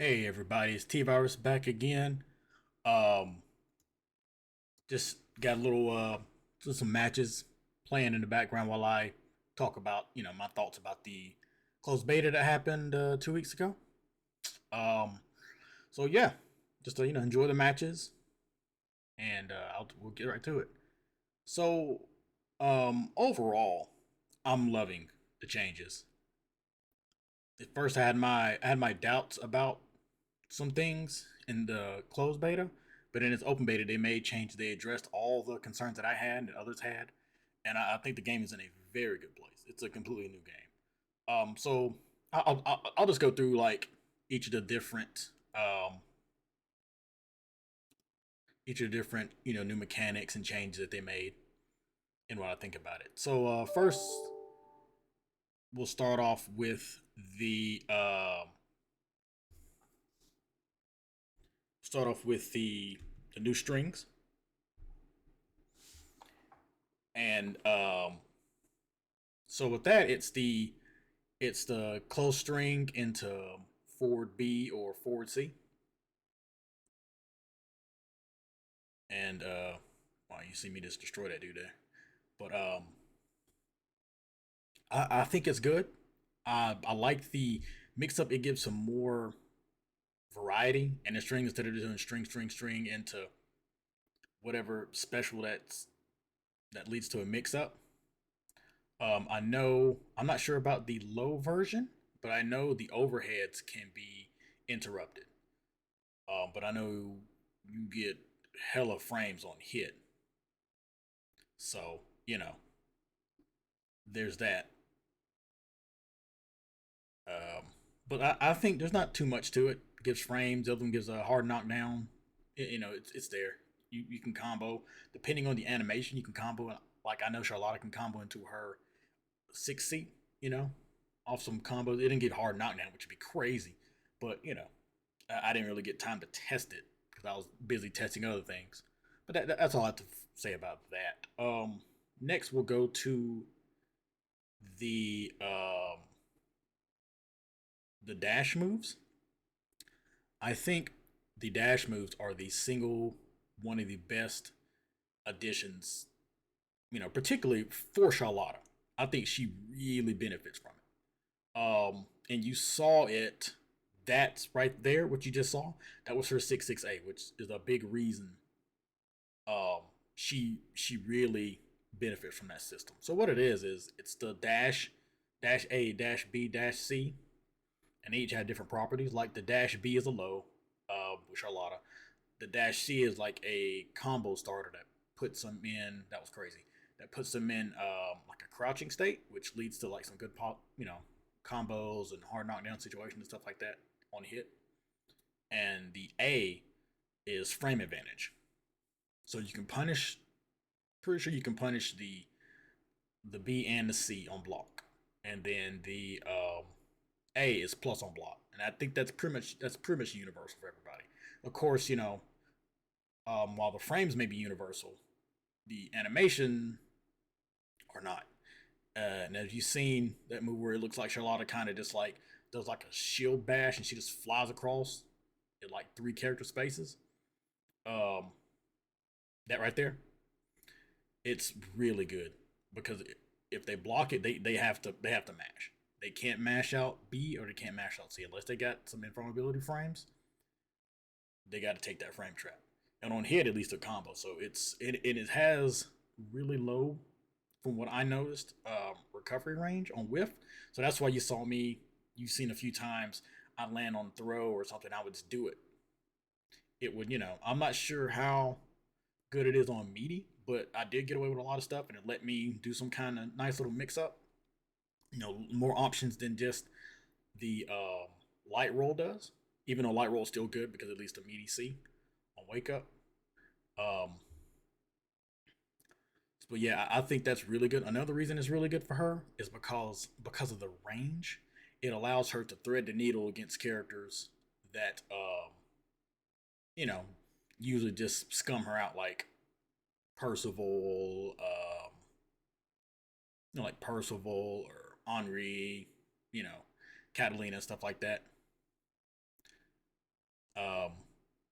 Hey everybody, it's T-Virus back again. Um, just got a little just some matches playing in the background while I talk about my thoughts about the closed beta that happened 2 weeks ago. Um, so yeah, just to enjoy the matches and we'll get right to it. So overall, I'm loving the changes. At first, I had my doubts about some things in the closed beta, but in its open beta, they made changes. They addressed all the concerns that I had and others had, and I think the game is in a very good place. It's a completely new game. So I'll just go through like each of the different new mechanics and changes that they made and what I think about it. So first, we'll start off with the new strings and so with that, it's the close string into forward B or forward C, and wow, you see me just destroy that dude there. But I think it's good. I like the mix up. It gives some more variety and the string instead of doing string string string into whatever special that leads to a mix up. I know I'm not sure about the low version, but I know the overheads can be interrupted. But I know you get hella frames on hit, so there's that. Um, but I think there's not too much to it. It gives frames. The other one gives a hard knockdown. It's there. You can combo depending on the animation. You can combo like I know Charlotte can combo into her 6 seat. You know, off some combos. It didn't get hard knockdown, which would be crazy. But I didn't really get time to test it because I was busy testing other things. But that's all I have to say about that. Next we'll go to the the dash moves. I think the dash moves are the single one of the best additions. Particularly for Charlotta. I think she really benefits from it. And you saw it. That's right there. What you just saw. That was her 668, which is a big reason she really benefits from that system. So what it is it's the dash A, dash B, dash C, and they each have different properties. Like the dash B is a low, with Charlotta. The dash C is like a combo starter that puts them in. That was crazy. That puts them in like a crouching state, which leads to like some good combos and hard knockdown situations and stuff like that on hit. And the A is frame advantage, so you can punish. Pretty sure you can punish the B and the C on block, and then the A is plus on block, and I think that's pretty much universal for everybody. Of course, while the frames may be universal, the animation are not. And have you seen that move where it looks like Charlotte kind of just like does like a shield bash and she just flies across in like three character spaces? Um, that right there, it's really good because if they block it, they have to mash. They can't mash out B or they can't mash out C unless they got some invulnerability frames. They got to take that frame trap. And on hit, at least a combo. So it has really low, from what I noticed, recovery range on whiff. So that's why you've seen a few times I'd land on throw or something, I would just do it. It would, I'm not sure how good it is on meaty, but I did get away with a lot of stuff and it let me do some kind of nice little mix up. More options than just the light roll does. Even though light roll is still good because at least a meaty C on wake up. Um, but yeah, I think that's really good. Another reason it's really good for her is because of the range. It allows her to thread the needle against characters that you know usually just scum her out, like Percival, like Percival or Henri, you know, Catalina, stuff like that. Um,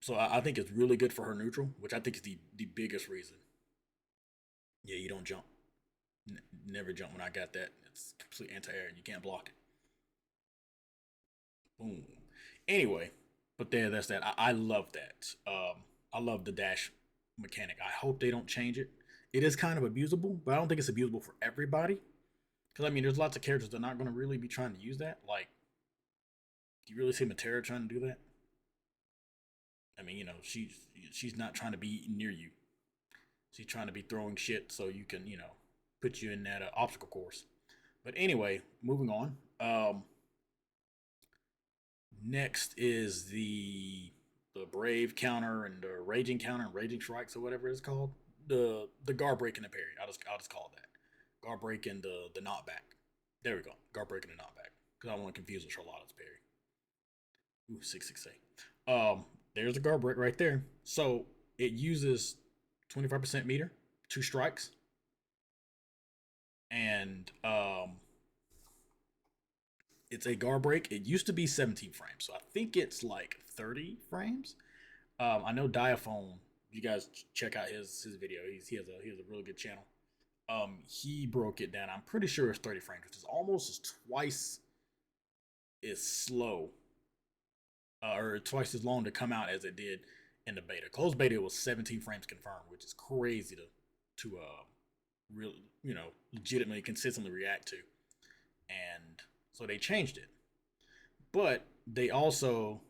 so I think it's really good for her neutral, which I think is the biggest reason. Yeah, you don't jump. Never jump when I got that. It's complete anti-air and you can't block it. Boom. Anyway, but there, that's that. I love that. I love the dash mechanic. I hope they don't change it. It is kind of abusable, but I don't think it's abusable for everybody. Because I mean, there's lots of characters that are not going to really be trying to use that. Like, do you really see Matera trying to do that? I mean, she's not trying to be near you. She's trying to be throwing shit so you can put you in that obstacle course. But anyway, moving on. Next is the brave counter and the raging counter and raging strikes or whatever it's called. The guard break and the parry. I'll just call it that. Guard break and the knockback. There we go. Guard break and the knockback. Because I don't want to confuse with Charlotte's parry. Ooh, 668. There's a guard break right there. So it uses 25% meter, two strikes, and it's a guard break. It used to be 17 frames, so I think it's like 30 frames. I know Diaphone. You guys check out his video. He has a really good channel. He broke it down. I'm pretty sure it's 30 frames, which is almost twice as slow, or twice as long to come out as it did in the beta. Closed beta was 17 frames confirmed, which is crazy to really legitimately consistently react to. And so they changed it, but they also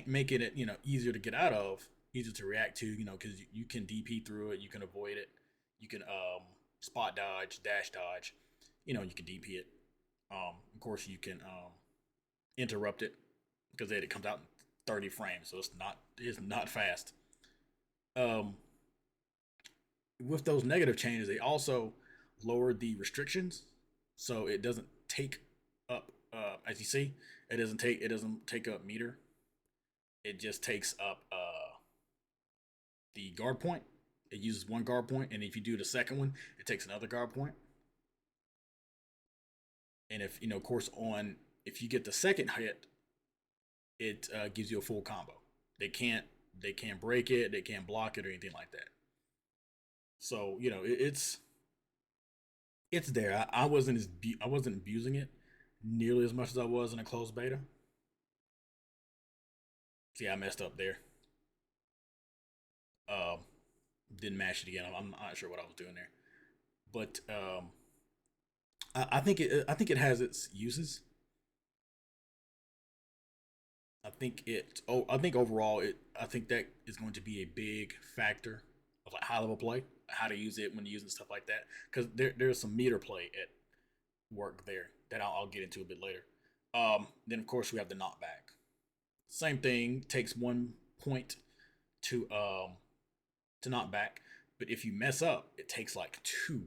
making it easier to get out of, easier to react to, because you can DP through it, you can avoid it, you can spot dodge, dash dodge, you can DP it. Of course, you can interrupt it because it comes out in 30 frames, so it's not fast. Um, with those negative changes, they also lowered the restrictions, so it doesn't take up. As you see, it doesn't take up meter. It just takes up the guard point. It uses one guard point, and if you do the second one, it takes another guard point. And if of course, on if you get the second hit, it gives you a full combo. They can't they can't break it, they can't block it or anything like that. So it's there. I wasn't abusing it nearly as much as I was in a closed beta. See, I messed up there. Um, didn't mash it again. I'm not sure what I was doing there, but I think it has its uses. I think overall I think that is going to be a big factor of like high level play, how to use it when using stuff like that. Because there's some meter play at work there that I'll get into a bit later. Then of course we have the knockback. Same thing, takes 1 point to knock back, but if you mess up, it takes like two.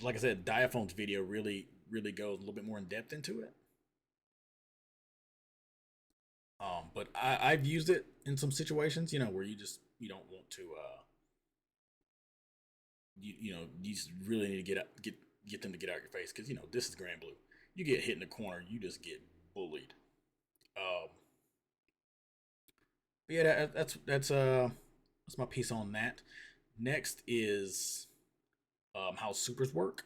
Like I said, Diaphone's video really goes a little bit more in depth into it. But I've used it in some situations, where you don't want to, you just really need to get them to get out your face because this is Granblue. You get hit in the corner, you just get bullied. Um, but yeah, that's my piece on that. Next is how supers work.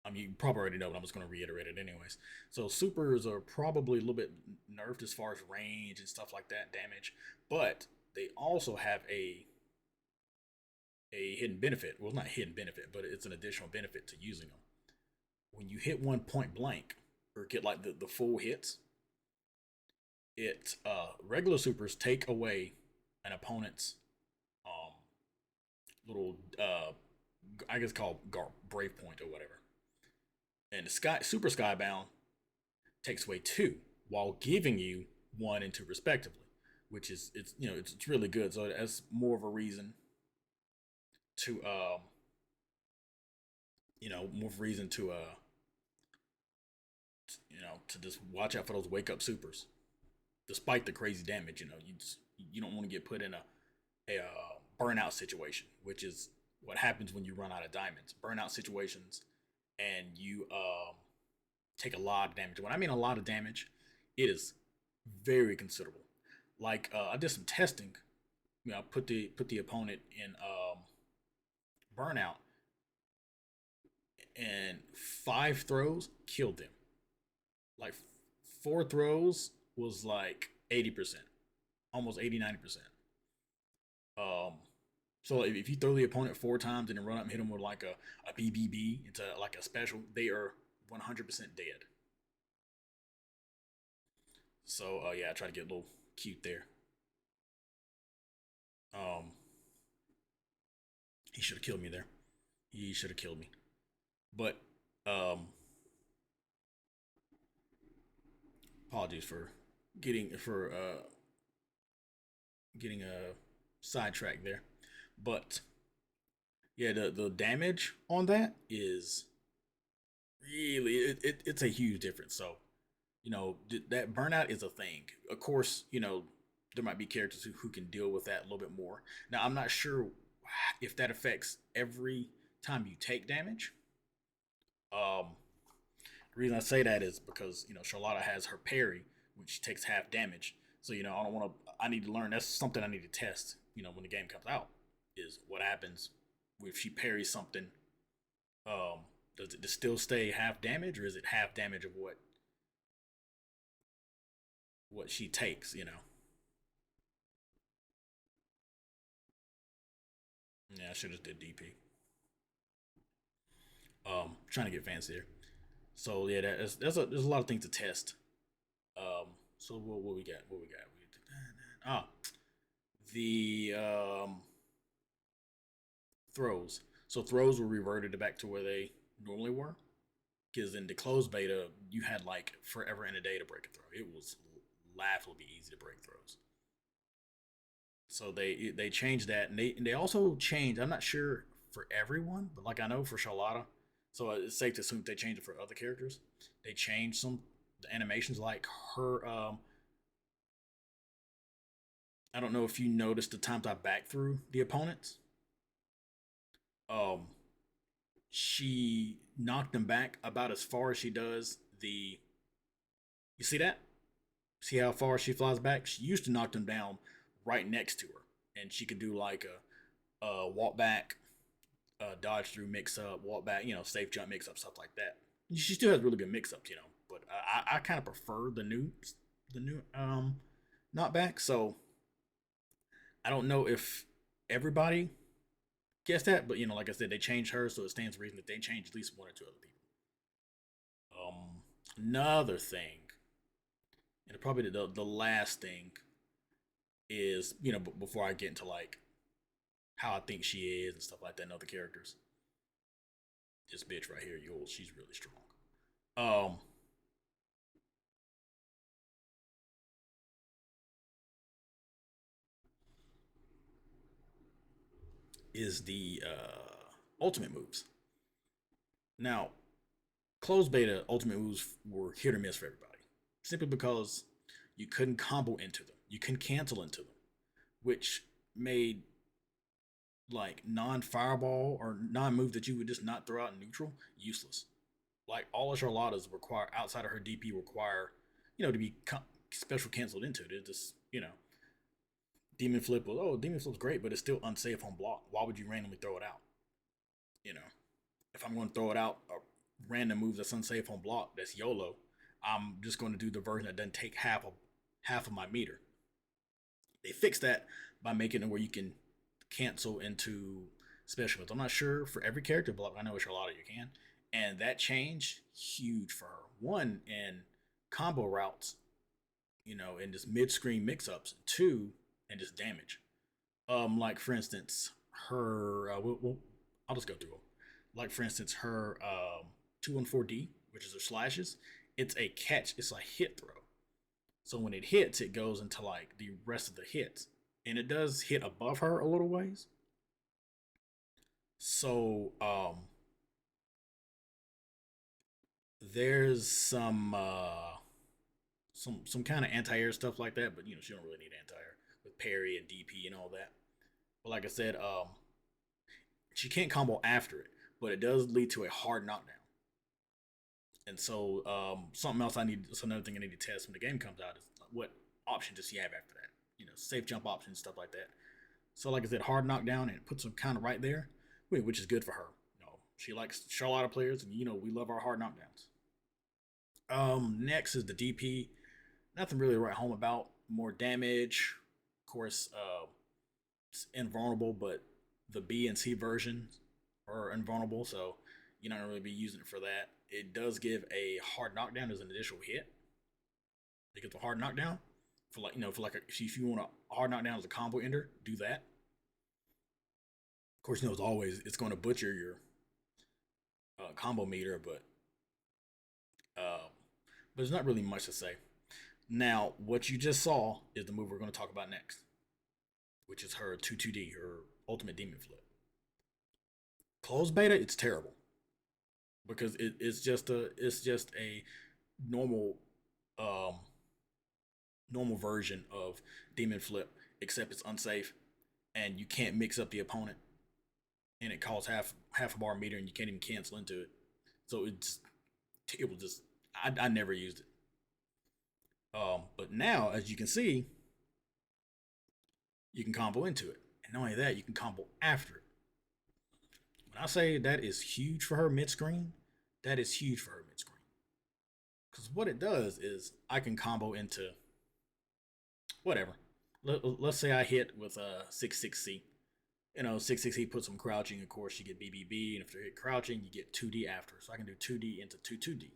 I mean, you probably already know, but I'm just going to reiterate it anyways. So supers are probably a little bit nerfed as far as range and stuff like that, damage, but they also have a hidden benefit. Well, it's not a hidden benefit, but it's an additional benefit to using them. When you hit one point blank or get like the full hits, it regular supers take away an opponent's um little I guess called brave point or whatever, and the super skybound takes away two while giving you one and two respectively, which is it's really good. So that's more of a reason to more of a reason to just watch out for those wake up supers, despite the crazy damage. You don't want to get put in a burnout situation, which is what happens when you run out of diamonds. Burnout situations, and take a lot of damage. When I mean a lot of damage, it is very considerable. Like I did some testing. You know, I put the opponent in burnout, and 5 throws killed them. Like 4 throws was like 80%, almost 80-90%. Um, so if you throw the opponent 4 times and then run up and hit them with like a BBB into like a special, they are 100% dead. So yeah, I try to get a little cute there. Um, he should have killed me there. He should have killed me. But um, apologies for getting a sidetrack there. But yeah, the damage on that is really it's a huge difference. So that burnout is a thing. Of course, there might be characters who can deal with that a little bit more. Now, I'm not sure if that affects every time you take damage. The reason I say that is because Charlotta has her parry, which takes half damage. So I don't want to. I need to learn. That's something I need to test. When the game comes out, is what happens if she parries something. Um, does it still stay half damage, or is it half damage of what she takes? Yeah, I should have did DP. Trying to get fancier. So yeah, there's a lot of things to test. So what we got? What we got? Ah, the throws. So throws were reverted back to where they normally were. Because in the closed beta, you had like forever and a day to break a throw. It was laughably easy to break throws. So they changed that, and they also changed. I'm not sure for everyone, but like I know for Charlotta, so it's safe to assume they changed it for other characters. They changed some the animations, like her. I don't know if you noticed the times I back through the opponents. Um, she knocked them back about as far as she does the. You see that? See how far she flies back? She used to knock them down right next to her, and she could do like a walk back, dodge through mix up, walk back, safe jump mix up, stuff like that. She still has really good mix ups, but I kind of prefer the new knockback. So I don't know if everybody gets that, but like I said, they changed her, so it stands to reason that they changed at least one or two other people. Another thing, and probably the last thing is before I get into like how I think she is and stuff like that and other characters. This bitch right here, Yule, she's really strong. Um, is the ultimate moves. Now, closed beta ultimate moves were hit or miss for everybody, simply because you couldn't combo into them, you couldn't cancel into them, which made like non-fireball or non-move that you would just not throw out in neutral useless. Like all of Charlotta's require outside of her DP require to be special canceled into it. It just Demon Flip was Demon Flip's great, but it's still unsafe on block. Why would you randomly throw it out? You know, if I'm going to throw it out a random move that's unsafe on block, that's YOLO. I'm just going to do the version that doesn't take half of my meter. They fixed that by making it where you can cancel into special moves. I'm not sure for every character, but I know with Charlotte you can. And that change, huge for her. One, in combo routes, in just mid-screen mix-ups. Two, and just damage. Like for instance, her. I'll just go through them. Like for instance, her 214D, which is her slashes. It's a catch. It's a hit throw. So when it hits, it goes into like the rest of the hits, and it does hit above her a little ways. So there's some kind of anti-air stuff like that, but she don't really need anti-air with parry and DP and all that. But like I said, she can't combo after it, but it does lead to a hard knockdown. And so something else I need, so another thing I need to test when the game comes out is what option does she have after that? Safe jump options, stuff like that. So like I said, hard knockdown, and it puts them kind of right there, which is good for her. She likes Charlotte players, and we love our hard knockdowns. Next is the DP. Nothing really to write home about. More damage, of course. It's invulnerable, but the B and C versions are invulnerable, so you're not gonna really be using it for that. It does give a hard knockdown as an additional hit. It gets a hard knockdown for if you want a hard knockdown as a combo ender, do that. Of course, as always, it's going to butcher your combo meter, uh, but there's not really much to say. Now, what you just saw is the move we're going to talk about next, which is her 2-2D, her ultimate demon flip. Closed beta, it's terrible because it's just a normal um normal version of demon flip, except it's unsafe and you can't mix up the opponent, and it costs half a bar meter and you can't even cancel into it. So it was just I never used it. But now, as you can see, you can combo into it. And not only that, you can combo after it. When I say that is huge for her mid screen, that is huge for her mid screen. Because what it does is I can combo into whatever. Let's say I hit with a 6-6C. 6-6C puts some crouching. Of course, you get BBB, and if they hit crouching, you get 2D after. So I can do 2D into 2-2D.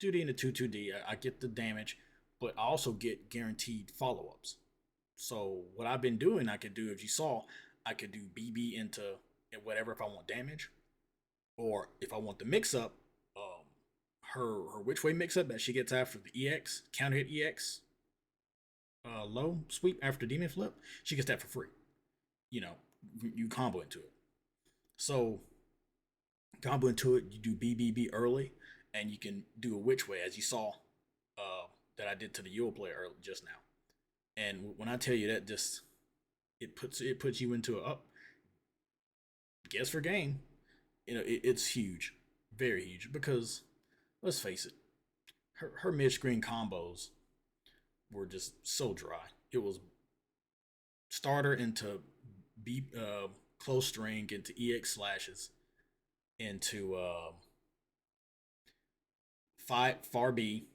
2D into 2-2D. I get the damage, but I also get guaranteed follow ups. So what I've been doing, I could do, if you saw, I could do BB into whatever if I want damage, or if I want the mix up, her which way mix up that she gets after the EX counter hit EX low sweep after demon flip, she gets that for free. You know, you combo into it. So combo into it, you do BBB early, and you can do a which way as you saw that I did to the Yule player early just now. And when I tell you that, just it puts you into a up guess for game. It's huge, very huge because let's face it, her mid screen combos were just so dry. It was starter into B close string into EX slashes into far B,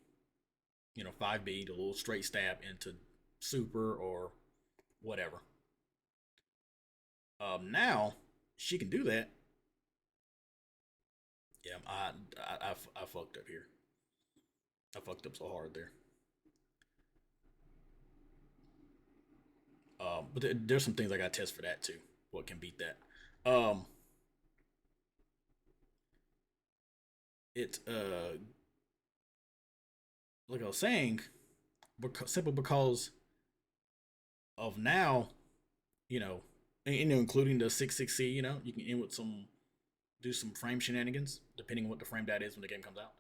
5B, the little straight stab into super or whatever. Now she can do that. Yeah, I fucked up here. I fucked up so hard there. But there's some things I got to test for that too. What can beat that? Um, it like I was saying, simply because of now, you know, including the 6-6C, you can end with do some frame shenanigans depending on what the frame that is when the game comes out.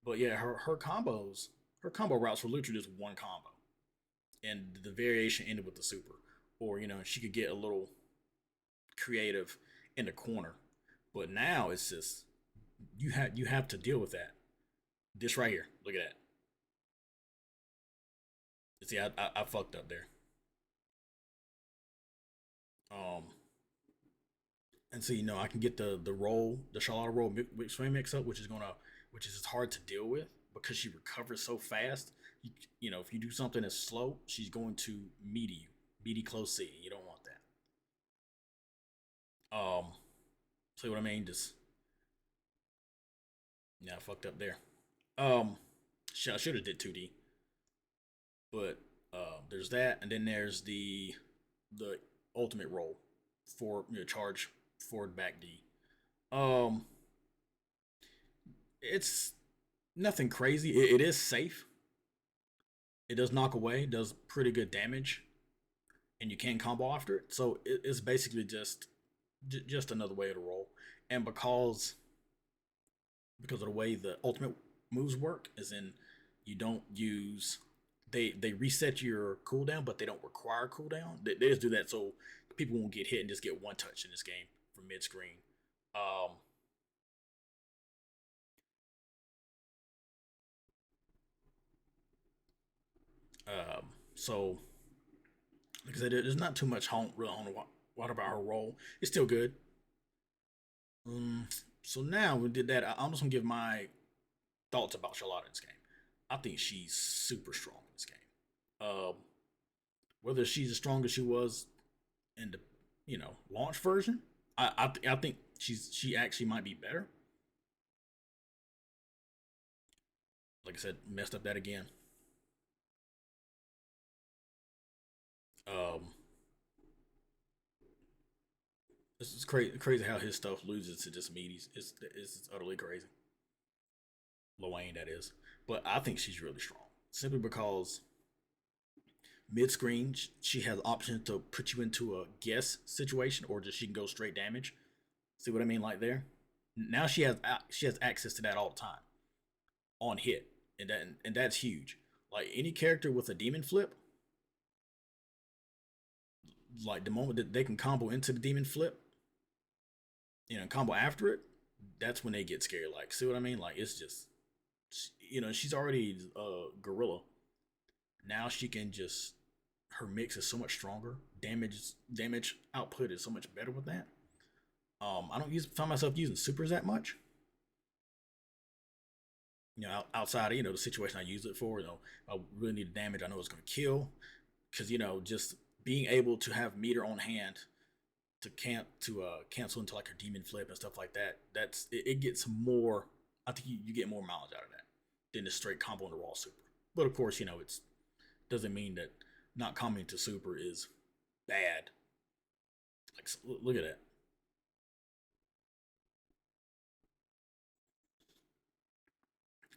But yeah, her combo routes were literally just one combo, and the variation ended with the super, or she could get a little creative in the corner. But now it's just you have to deal with that. This right here, look at that. See, I fucked up there. Um, and so I can get the Charlotte roll swing mix up, which is hard to deal with because she recovers so fast. If you do something that's slow, she's going to meaty close C. You don't want that. See what I mean? Just yeah, I fucked up there. Um, I should have did 2D, but there's that, and then there's the ultimate roll for charge forward back D. Um, it's nothing crazy. It is safe. It does knock away, does pretty good damage, and you can combo after it. So it's basically just another way to roll. And because of the way the ultimate moves work, is in you don't use they reset your cooldown, but they don't require cooldown. They just do that so people won't get hit and just get one touch in this game from mid screen. Um, So, like I said, there's not too much really on what about her role. It's still good. Um, so now we did that. I'm just gonna give my thoughts about Charlotte in this game. I think she's super strong in this game. Whether she's as strong as she was in the launch version, I think she actually might be better. Like I said, messed up that again. Um, this is crazy how his stuff loses to just meaties. It's utterly crazy. Loane, that is. But I think she's really strong simply because mid screen she has options to put you into a guess situation or just she can go straight damage. See what I mean? Like there. Now she has access to that all the time on hit, and that's huge. Like any character with a demon flip, like the moment that they can combo into the demon flip, combo after it, that's when they get scary. Like, see what I mean? Like, it's just, she's already a gorilla. Now she can just, her mix is so much stronger. Damage output is so much better with that. I don't find myself using supers that much. Outside of the situation I use it for. I really need the damage. I know it's going to kill because just being able to have meter on hand to cancel into like a demon flip and stuff like that. It gets more. I think you get more mileage out of that than the straight combo into raw super. But of course, it's doesn't mean that not comboing to super is bad. Like look at that.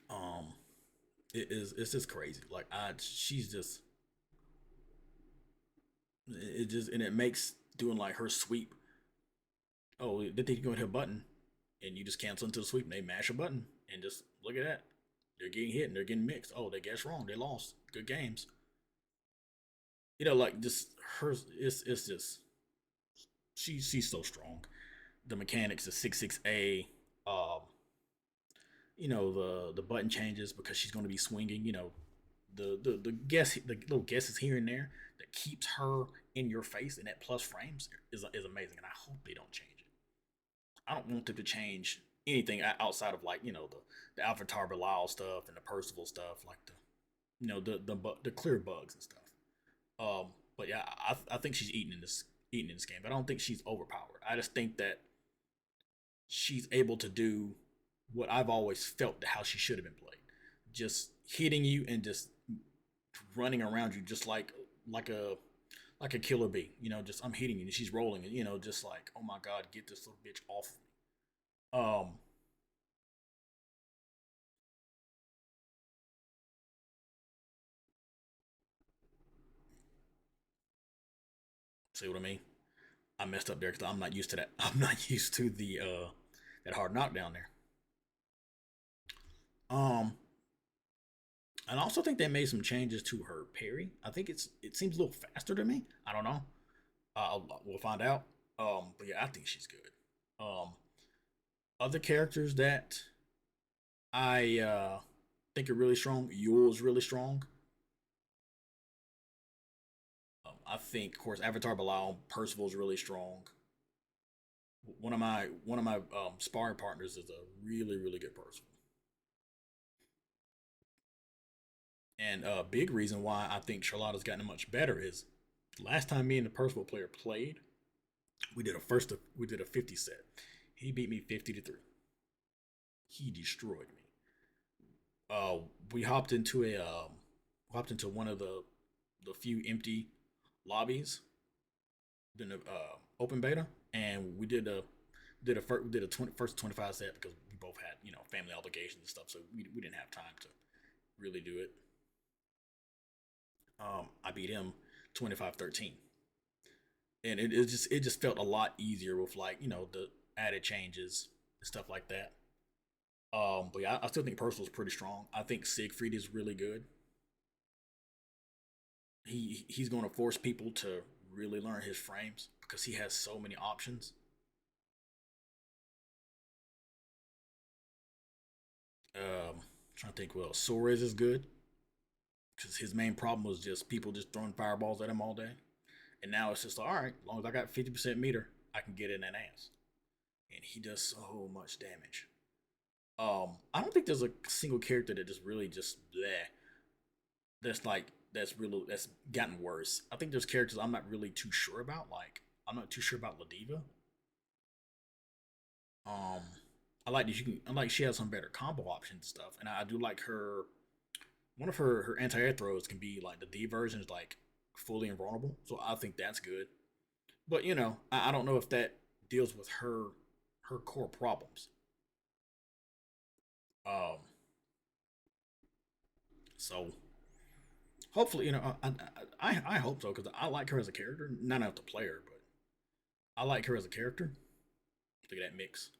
Um, it's just crazy. Like she's just it just and it makes doing like her sweep. Oh, did they go hit a button and you just cancel into the sweep and they mash a button and just look at that. They're getting hit and they're getting mixed. Oh, they guessed wrong. They lost. Good games. Like just her. It's just she's so strong. The mechanics, the 6-6A, um, the button changes because she's going to be swinging. The little guesses here and there that keeps her in your face and at plus frames is amazing, and I hope they don't change it. I don't want them to change anything outside of like the Avatar Belial stuff and the Percival stuff, like the clear bugs and stuff. But yeah, I think she's eating in this game. But I don't think she's overpowered. I just think that she's able to do what I've always felt how she should have been played, just hitting you and just running around you, just like a killer bee. Just I'm hitting you and she's rolling, and just like oh my god, get this little bitch off me. See what I mean? I messed up there because I'm not used to that. I'm not used to the that hard knockdown there. Um, and I also think they made some changes to her parry. I think it seems a little faster to me. I don't know. We'll find out. But yeah, I think she's good. Um, Other characters that I think are really strong. Yule's really strong. I think, of course, Avatar Bilal, Percival's really strong. One of my sparring partners is a really good Percival. And a big reason why I think Charlotta's gotten much better is last time me and the Percival player played, we did a 50 set. He beat me 50-3. He destroyed me. Uh, we hopped into one of the few empty lobbies in the open beta, and we did a first 25 set because we both had family obligations and stuff, so we didn't have time to really do it. I beat him 25-13, and it just felt a lot easier with like the added changes and stuff like that. But yeah, I still think Personal's pretty strong. I think Siegfried is really good. He's going to force people to really learn his frames because he has so many options. Trying to think, well, Suarez is good. because his main problem was just people just throwing fireballs at him all day. And now it's just like, all right, as long as I got 50% meter, I can get in that ass. And he does so much damage. I don't think there's a single character that just really just bleh. That's gotten worse. I think there's characters I'm not really too sure about. Like I'm not too sure about Ladiva. Um, I like that you can. I like she has some better combo options and stuff, and I do like her. One of her anti air throws can be like the D version is like fully invulnerable, so I think that's good. But I don't know if that deals with her core problems. Um, so hopefully, I hope so because I like her as a character. Not enough to play her, but I like her as a character. Look at that mix.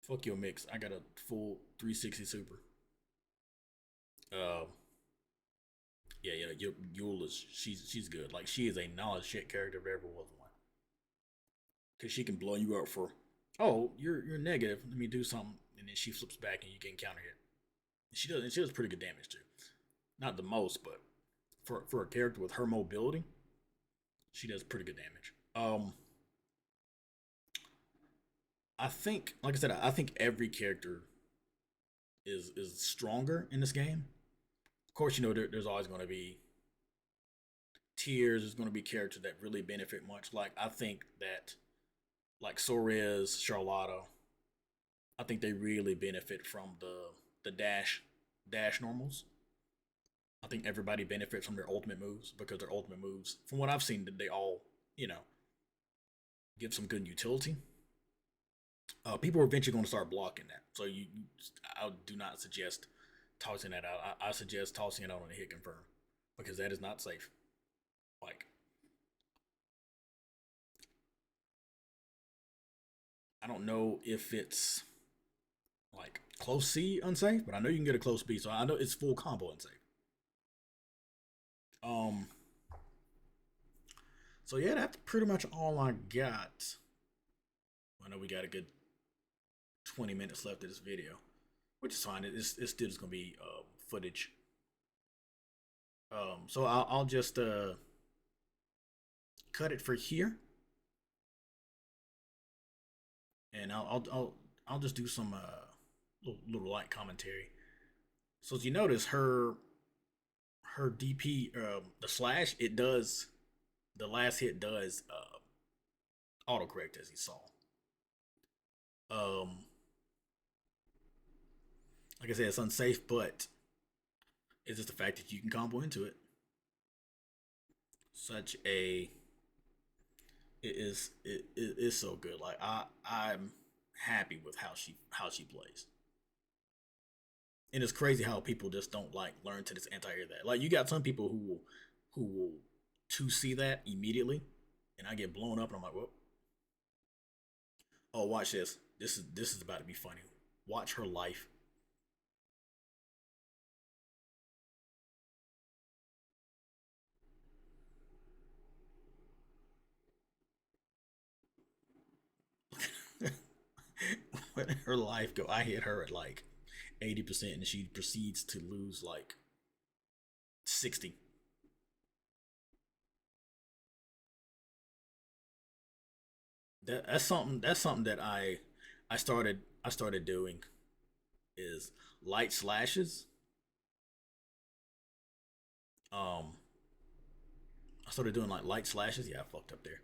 Fuck your mix. I got a full 360 super. Uh, yeah. Yule is she's good. Like she is a knowledge shit character if there ever was one. Cause she can blow you up for, oh you're negative. Let me do something, and then she flips back and you can counter hit. She does pretty good damage too. Not the most, but for a character with her mobility, she does pretty good damage. I think, like I said, I think every character is stronger in this game. Of course, there's always going to be tiers. There's going to be characters that really benefit much. Like I think that, like Sorez, Charlotta, I think they really benefit from the dash normals. I think everybody benefits from their ultimate moves because their ultimate moves, from what I've seen, they all you know give some good utility. People are eventually going to start blocking that. So I do not suggest tossing that out. I suggest tossing it out on a hit confirm because that is not safe. Like I don't know if it's like close C unsafe, but I know you can get a close B, so I know it's full combo unsafe. Um, so yeah, that's pretty much all I got. I know we got a good 20 minutes left of this video, which is fine. It's still just gonna be footage. So I'll just cut it for here, and I'll just do some little light commentary. So as you notice, her DP the slash it does the last hit does autocorrect as you saw. Um, like I said, it's unsafe, but it's just the fact that you can combo into it. Such a it is so good. Like I'm happy with how she plays. And it's crazy how people just don't like learn to this anti-air that. Like you got some people who will to see that immediately, and I get blown up, and I'm like, well, oh, watch this. This is about to be funny. Watch her life. Let her life go. I hit her at like 80%, and she proceeds to lose like 60. That's something that I started doing is light slashes. Um, I started doing like light slashes. Yeah, I fucked up there,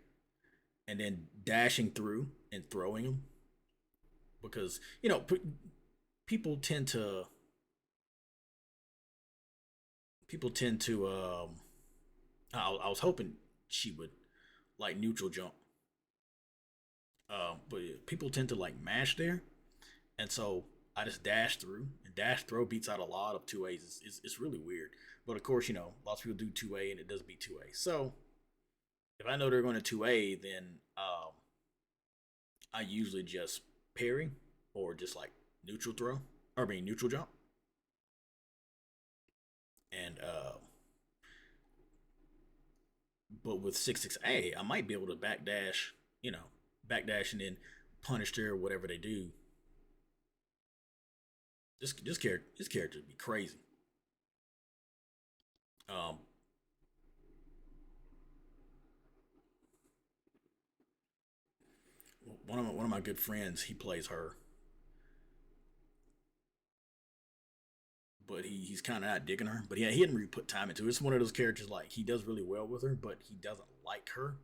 and then dashing through and throwing them because people tend to people tend to. I was hoping she would like neutral jump, but people tend to like mash there, and so I just dash through, and dash throw beats out a lot of two A's. It's really weird, but of course lots of people do two A and it does beat two A. So if I know they're going to two A, then I usually just parry or just like neutral throw, or I mean neutral jump, and but with 6-6A, I might be able to backdash, backdash and then punish their whatever they do. This character would be crazy. Um, one of my good friends, he plays her, but he's kind of not digging her. But yeah, he didn't really put time into it. It's one of those characters like he does really well with her, but he doesn't like her,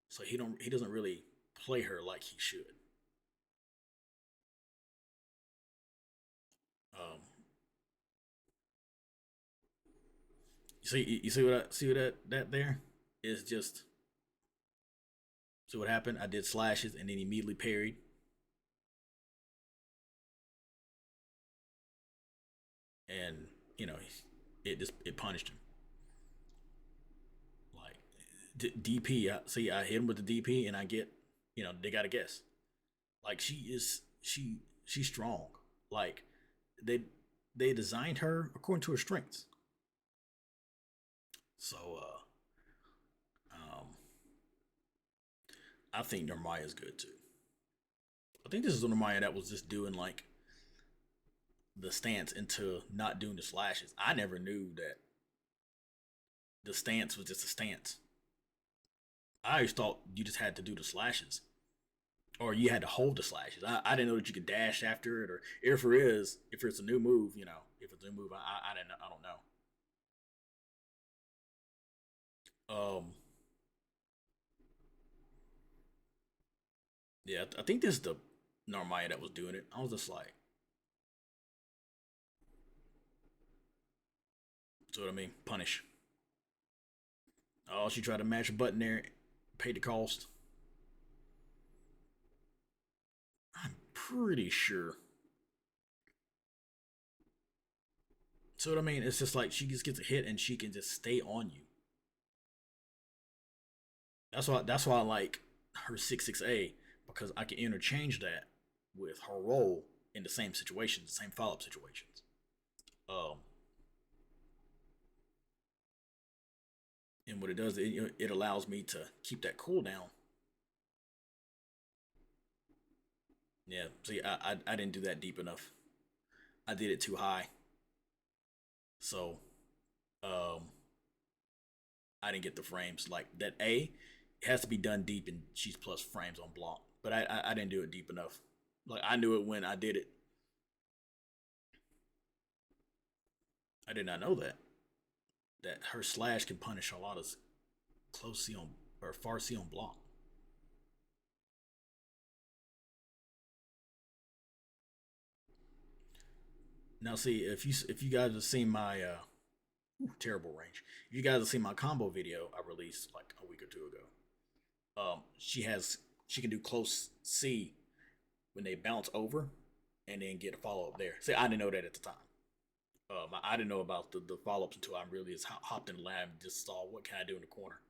so he doesn't really play her like he should. Um, you see what see what that there is just. See what happened? I did slashes and then immediately parried, and you know it just it punished him. Like DP, see I hit him with the DP and I get, they got to guess. Like she's strong. Like they they designed her according to her strengths. So um, I think Narmaya's good too. I think this is Narmaya that was just doing like the stance into not doing the slashes. I never knew that the stance was just a stance. I always thought you just had to do the slashes, or you had to hold the slashes. I didn't know that you could dash after it, or if it's a new move, if it's a new move, I didn't, I don't know. Yeah, I think this is the Narmaya that was doing it. I was just like, so what I mean, punish. Oh, she tried to mash a button there, paid the cost. I'm pretty sure. So what I mean, it's just like she just gets a hit and she can just stay on you. That's why I like her 6-6A, because I can interchange that with her role in the same situations, the same follow up situations. Um, and what it does, it allows me to keep that cooldown. Yeah, see, I didn't do that deep enough. I did it too high, so um, I didn't get the frames. Like that A, it has to be done deep, and she's plus frames on block. But I didn't do it deep enough. Like I knew it when I did it. I did not know that her slash can punish a lot of close C on or far C on block. Now, see if you guys have seen my terrible range, if you guys have seen my combo video I released like a week or two ago, she can do close C when they bounce over, and then get a follow up there. See, I didn't know that at the time. I didn't know about the follow ups until I really just hopped in the lab and just saw what can I do in the corner.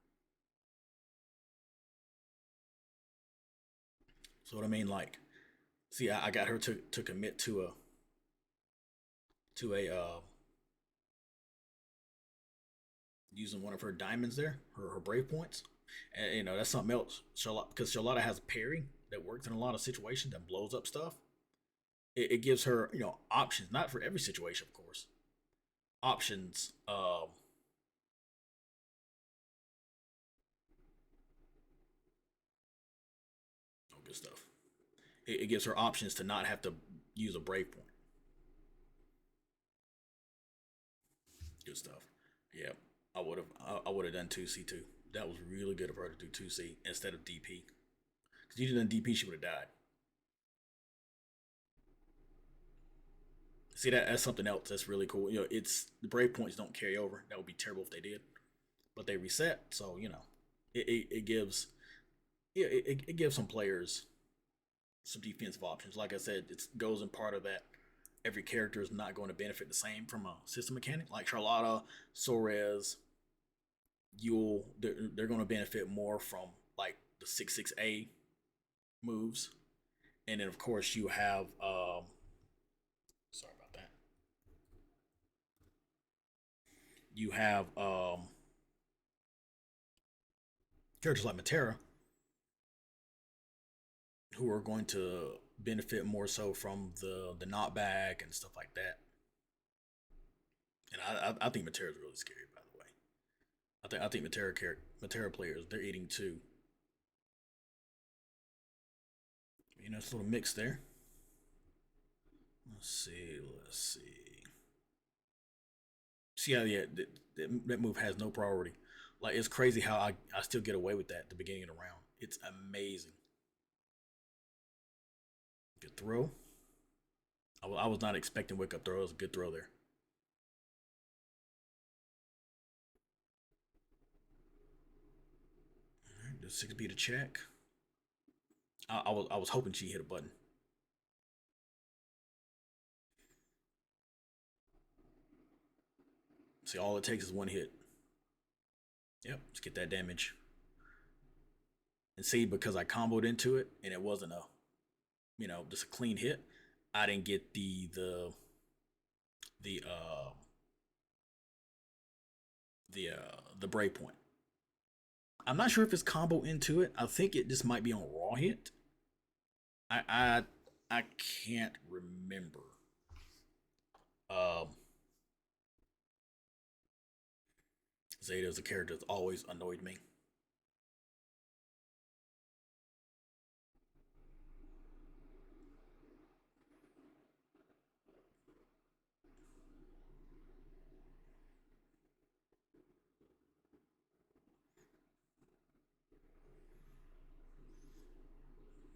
So what I mean, like, see, I got her to commit to a using one of her diamonds there, her brave points, and that's something else. Charlotte, because Charlotta has a parry that works in a lot of situations that blows up stuff. It gives her options, not for every situation, of course. Options, oh, good stuff. It gives her options to not have to use a brave point. Good stuff. Yeah, I would have done 2C2. That was really good of her to do 2C instead of DP. Because you done DP, she would have died. See, that's something else that's really cool. It's the brave points don't carry over. That would be terrible if they did, but they reset. So it gives it gives some players some defensive options. Like I said, it goes in part of that. Every character is not going to benefit the same from a system mechanic. Like Charlotta, Sorez, Yule, they're going to benefit more from like the 6-6A moves, and then of course you have sorry about that. You have characters like Matera who are going to benefit more so from the knockback and stuff like that. And I think Matera is really scary, by the I think Matera players they're eating too. You know, it's a little mix there. Let's see. Let's see. See how yeah that move has no priority. Like it's crazy how I still get away with that at the beginning of the round. It's amazing. Good throw. I was not expecting wake up throw. It was a good throw there. All right, the 6B to check. I was hoping she hit a button. See, all it takes is one hit. Yep, let's get that damage. And see, because I comboed into it and it wasn't a, just a clean hit, I didn't get the the break point. I'm not sure if it's combo into it. I think it just might be on raw hit. I I I can't remember. Um, Zeta as a character that's always annoyed me.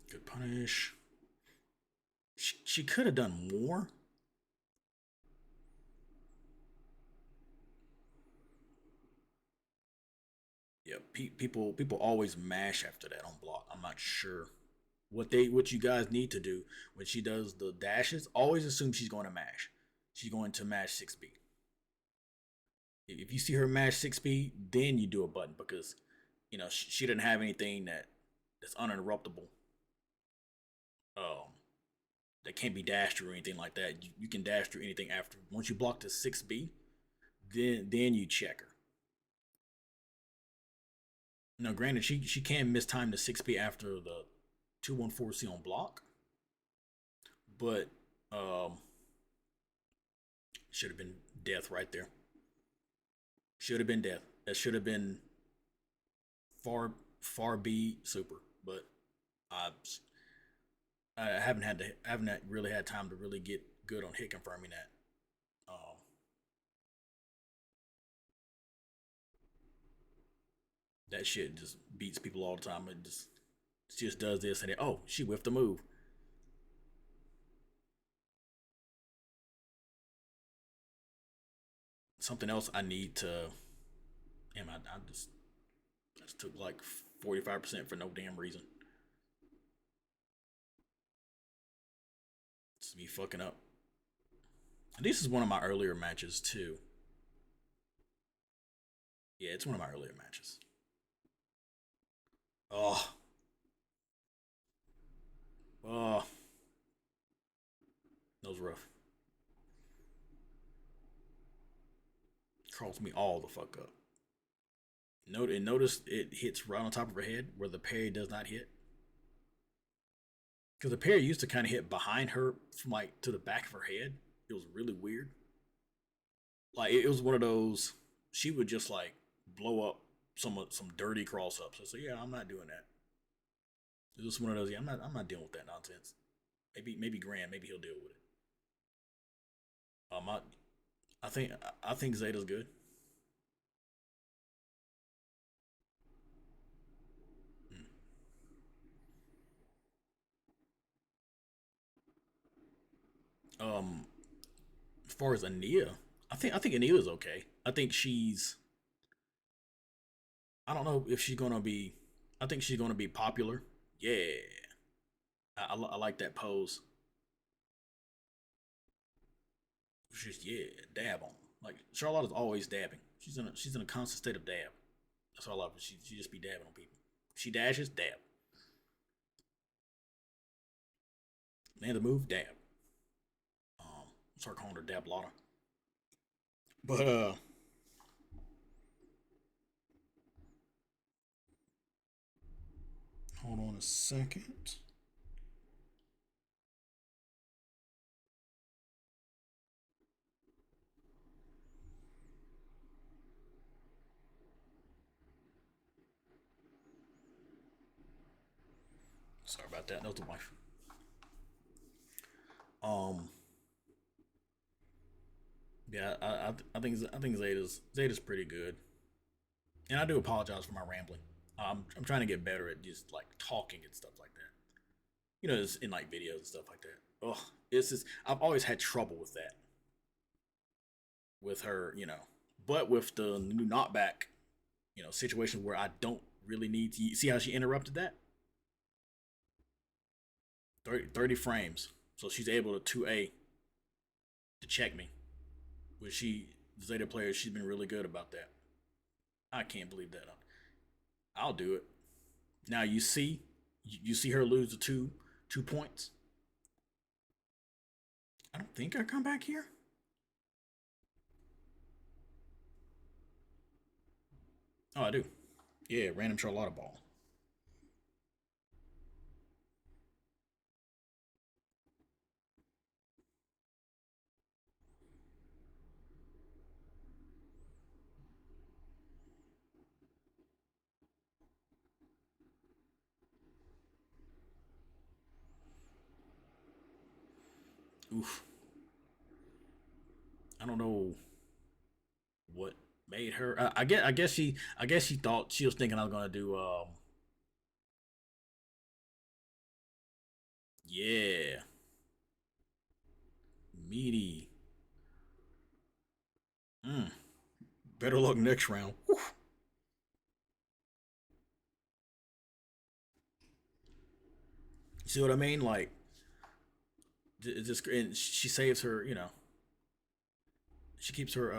Good punish. She could have done more. Yeah, people always mash after that on block. I'm not sure what you guys need to do when she does the dashes. Always assume she's going to mash. She's going to mash 6B. If you see her mash 6B, then you do a button because she didn't have anything that's uninterruptible. Um, that can't be dashed or anything like that. You can dash through anything after. Once you block the 6B, then you check her. Now, granted, she can miss time the 6B after the 214C on block, but should have been death right there. Should have been death. That should have been far B super, but I I haven't really had time to really get good on hit confirming that. That shit just beats people all the time. It just does this and oh, she whiffed the move. Something else I need to. Damn, I just took like 45% for no damn reason. Just be fucking up. This is one of my earlier matches too. Yeah, it's one of my earlier matches. Oh, oh, that was rough. Crawls me all the fuck up. Notice it hits right on top of her head where the parry does not hit. Because the parry used to kind of hit behind her from like to the back of her head. It was really weird. Like it was one of those. She would just like blow up some dirty cross ups. So yeah, I'm not doing that. It was one of those. Yeah, I'm not dealing with that nonsense. Maybe Grant. Maybe he'll deal with it. I I think Zeta's good. Um, as far as Ania, I think Ania's okay. I think she's. I don't know if she's gonna be. I think she's gonna be popular. Yeah, I like that pose. She's yeah, dab on. Like Charlotte is always dabbing. She's in a constant state of dab. That's all I love. She just be dabbing on people. She dashes, dab. Man, the move, dab. Start calling her Dab Lotta. But hold on a second. Sorry about that. That was the wife. Um, yeah, I think Zeta's pretty good, and I do apologize for my rambling. I'm trying to get better at just like talking and stuff like that. Just in like videos and stuff like that. Ugh, it's just I've always had trouble with that with her. But with the new knockback, situation where I don't really need to see how she interrupted that 30 frames, so she's able to 2A to check me. Which the Zeta player, she's been really good about that. I can't believe that. I'll do it. Now you see her lose the 2 points. I don't think I come back here. Oh, I do. Yeah, random Charlotta ball. Oof. I don't know what made her. I guess she thought she was thinking I was gonna do. Yeah, meaty. Mm, better luck next round. Whew. See what I mean? Like, it's just and she saves her. She keeps her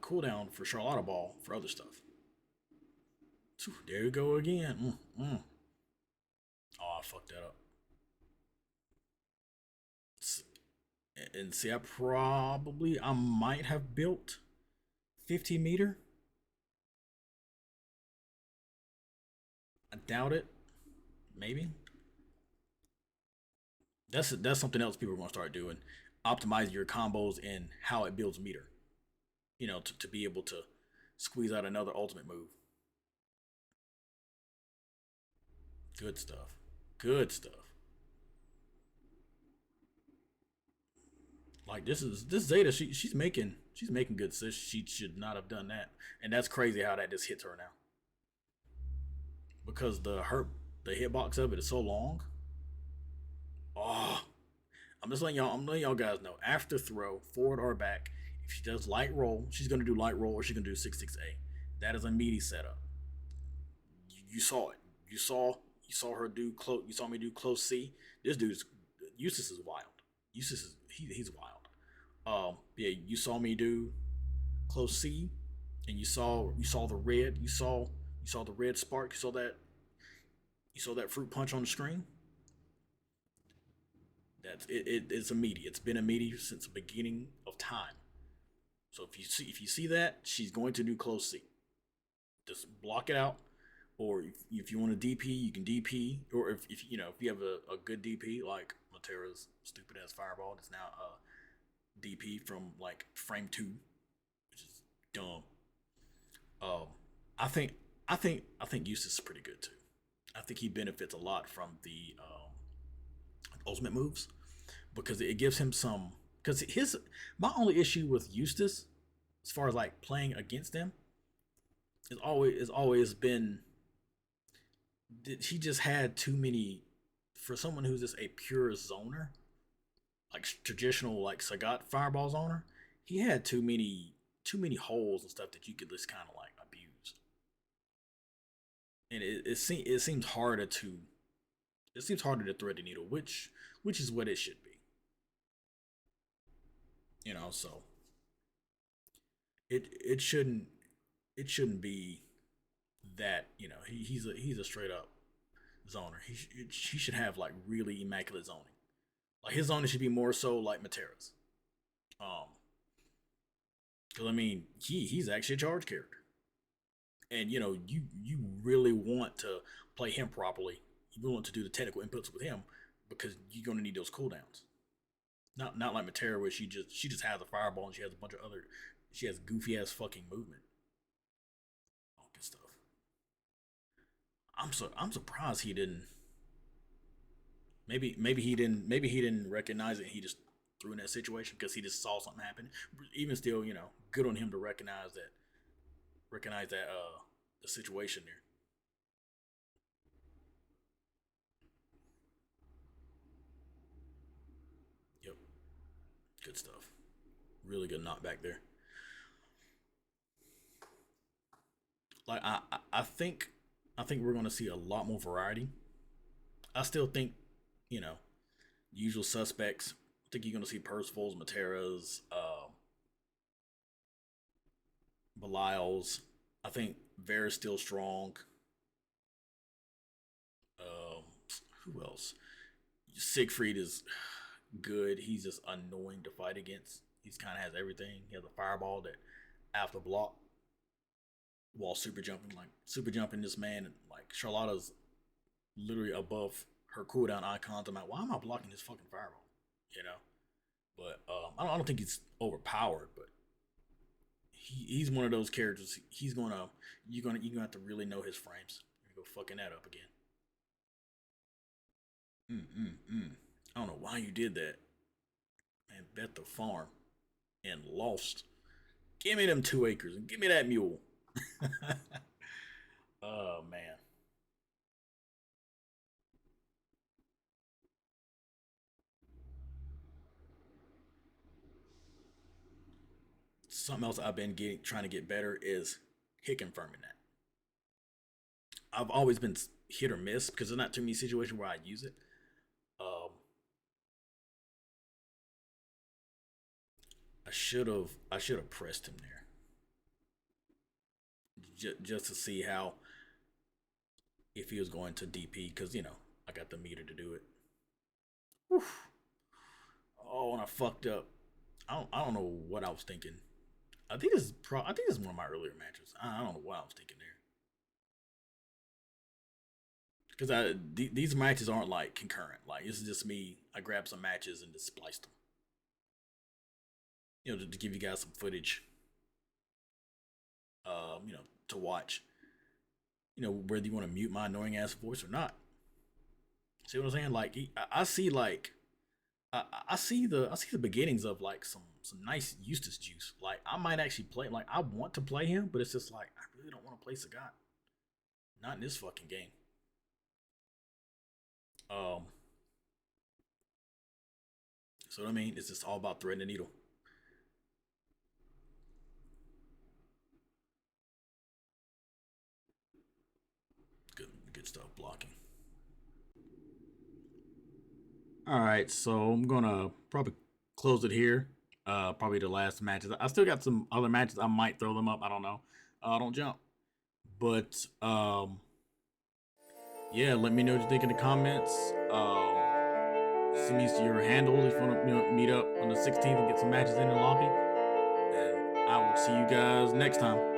cooldown for Charlotta Ball for other stuff. There you go again. Oh, I fucked that up. And see, I might have built 50 meter. I doubt it. Maybe that's something else people are going to start doing. Optimizing your combos and how it builds meter. To be able to squeeze out another ultimate move. Good stuff. Good stuff. Like this Zeta, she's making good. So she should not have done that, and that's crazy how that just hits her now because the hitbox of it is so long. Oh, I'm letting y'all guys know. After throw, forward or back, if she does light roll, she's gonna do light roll or she's gonna do 6-6-A. That is a meaty setup. You saw it. You saw her do close. You saw me do close C. This dude's Eustace is wild. Eustace he's wild. Yeah, you saw me do close C, and you saw the red. You saw the red spark. You saw that fruit punch on the screen. It's immediate. It's been immediate since the beginning of time. So if you see that, she's going to do close C. Just block it out. Or if you want to DP, you can DP. Or if you have a good DP like Matera's stupid ass fireball that's now DP from like frame two, which is dumb. Um, I think I think Eustace is pretty good too. I think he benefits a lot from the ultimate moves because it gives him some. Because his my only issue with Eustace, as far as like playing against him, is always been he just had too many for someone who's just a pure zoner, like traditional like Sagat fireball zoner. He had too many holes and stuff that you could just kind of like abuse, and it seems harder to thread the needle, which is what it should be. So it shouldn't be that he's a straight up zoner. He should have like really immaculate zoning. Like his zoning should be more so like Matera's. Um, because I mean he's actually a charge character, and you really want to play him properly. You really want to do the technical inputs with him because you're gonna need those cooldowns. Not like Matera where she just has a fireball and she has a bunch of other she has goofy ass fucking movement. All good stuff. I'm surprised he didn't. Maybe he didn't recognize it. He just threw in that situation because he just saw something happen. Even still, good on him to recognize that the situation there. Yep, good stuff. Really good knockback there. Like I think we're gonna see a lot more variety. I still think, you know, usual suspects. I think you're gonna see Percival's, Matera's, Belial's. I think Vera's still strong. Um, who else? Siegfried is good. He's just annoying to fight against. He's kind of has everything. He has a fireball that after block while super jumping. Like super jumping this man, like Charlotta's literally above her cooldown icons. I'm like, why am I blocking this fucking fireball? You know. But I don't think he's overpowered, but he's one of those characters. You're gonna have to really know his frames. You're gonna go fucking that up again. Mm. I don't know why you did that, man. Bet the farm and lost. Give me them 2 acres and give me that mule. Oh man. Something else I've been trying to get better is hit confirming that. I've always been hit or miss because there's not too many situations where I use it. Um, I should have pressed him there just to see how if he was going to DP because I got the meter to do it. Whew. Oh, and I fucked up. I don't know what I was thinking. I think this is one of my earlier matches. I don't know what I was thinking there because these matches aren't like concurrent. Like this is just me. I grabbed some matches and just spliced them. To give you guys some footage. To watch. Whether you want to mute my annoying ass voice or not. See what I'm saying? Like I see like I see the beginnings of like some nice Eustace juice. Like I might actually play. Like I want to play him, but it's just like I really don't want to play Sagat. Not in this fucking game. Um. So what I mean, it's just all about threading the needle. Good stuff. Blocking. All right, so I'm gonna probably close it here. Probably the last matches. I still got some other matches. I might throw them up. I don't know. Don't jump. But yeah, let me know what you think in the comments. Send me your handles if you want to meet up on the 16th and get some matches in the lobby. And I will see you guys next time.